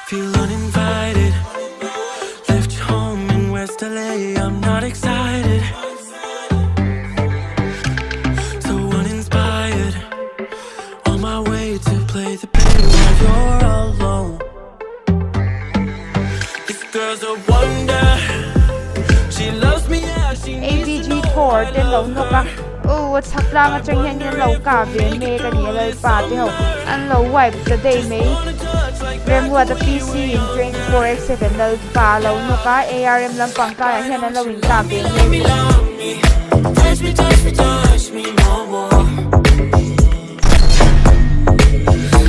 Feel uninvited. Left home in West LA, I'm not excited. So uninspired. On my way to play the piano while you're alone. This girl's a wonder. She loves me as she needs to ABG Thor tên lâu nó cả sắp ra mà chẳng hiện lâu cả về mê cái này lời bà thì hậu anh lâu wipe the day mấy rem qua the PC in train 4x7 lời bà lâu nó cả ARM làm bằng cái hiện anh lâu in cả về mê touch me, touch me, touch me no more.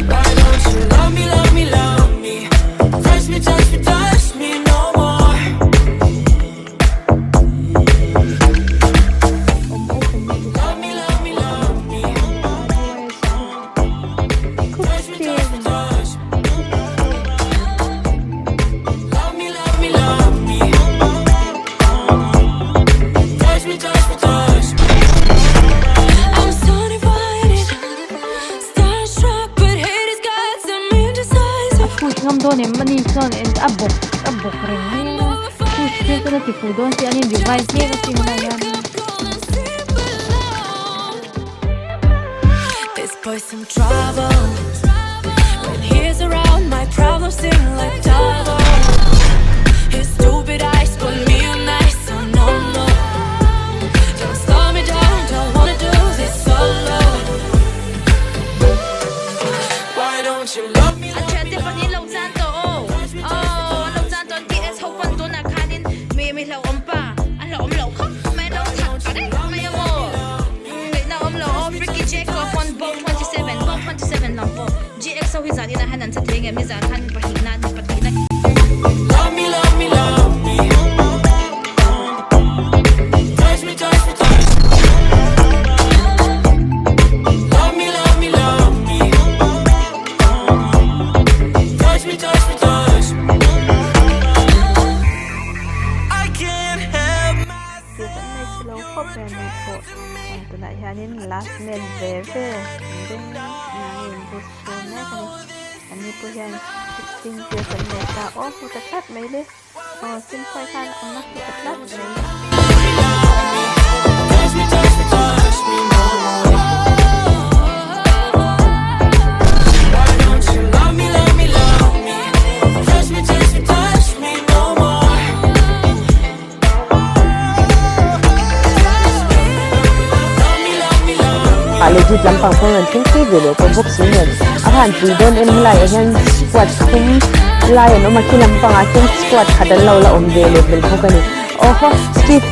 Why don't you love me, love me, love me? Touch me, touch me, touch me no more. Love me, love me, love me. Touch me, touch me, touch me. Love me, love me, love me. Touch me, touch me, touch me. I'm so divided, starstruck, but hate has got some indecisive. push ngam don em mani son en abok ring ni push ke ko ti fu don si ani device ni ka sin na yan This boy's some trouble. When he's around, my problems seem like double. His stupid eyes put me on ice, so no, no. Don't slow me down, don't wanna do this solo. Why don't you love me? Anh chơi tiếp vào những lâu gian tổ lâu gian tổ DS hậu quân tổ nà khai đến mẹ lâu ấm bà anh lâu khóc mẹ lâu thật ở đấy mẹ amo mẹ lâu ấm lâu freaky Jack of one boat 27 lòng bộ GX sau khi giải đi là hai lần sẽ thấy ngày mới giải khăn và hình nan và tí này Love me, love me, love me. Touch me, touch me, touch me. Love me, love me, love me. Touch me, touch me, touch me. I can't help Cứ vẫn này chỉ lâu khóc về này của từ nãy giờ nên last man về đến nhà nhìn bút xuống nè anh đi bút hiện xin chưa phần này ta ốp một cái cắt mấy đi xin quay khai anh mắc một cái cắt mấy touch me, touch me, touch me no more. Why don't you love me, love me, love me? Touch me, touch me, touch me no more. Love me, love me, love me. Legit lampang pun nanti video ko book sinin. Ahan pidon en mulai yan squad kum layan o maki lampang ating squad kadalaw la level po kani. Oh, Steve.